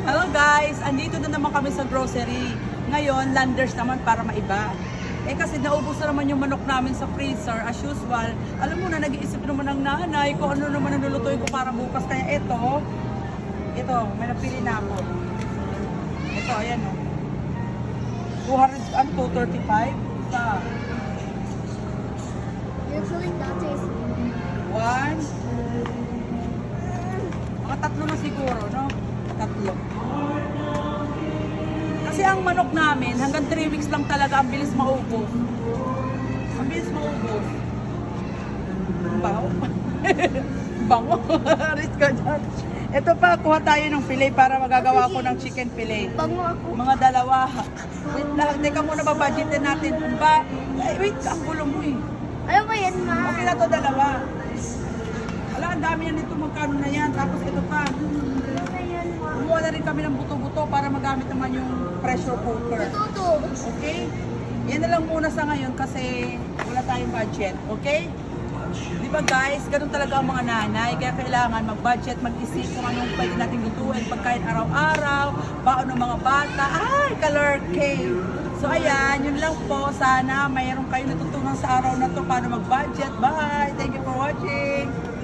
Hello guys, andito na naman kami sa grocery. Ngayon, landers naman para maiba. Kasi naubos na naman yung manok namin sa freezer as usual. Alam mo na, nag-iisip naman ng nanay kung ano naman ang lulutuin ko para bukas. Kaya ito, may napili na ako. Ito, ayan o. 235. Isa. You're killing Dante's. 1. Mga tatlo na siguro, no? Tatlo. Kasi ang manok namin, hanggang 3 weeks lang talaga, ang bilis maubos. Ang bilis maubos. Bango. Bango. Aris ka dyan. Ito pa, kuha tayo ng fillet para magagawa ko ng chicken fillet. Bango ako. Mga dalawa. Wait lang, teka muna babudgetin natin. Wait, ang gulo mo eh. Ano ba yan, ma? Okay na to, dalawa. Wala, ang dami yan nito, magkano na yan. Tapos ito pa. Ano ba yan, ma? Kumuha na rin kami ng buto-buto para magamit naman yung pressure cooker. Ito. Okay? Yan na lang muna sa ngayon kasi wala tayong budget. Okay? Di ba guys, ganun talaga ang mga nanay. Kaya kailangan mag-budget, mag-isip kung anong pwede natin lutuin. Pagkain araw-araw, baon ng mga bata. Ay, color cake. So ayan, yun lang po. Sana mayroon kayo natutunan sa araw na to paano mag-budget. Bye! Thank you for watching!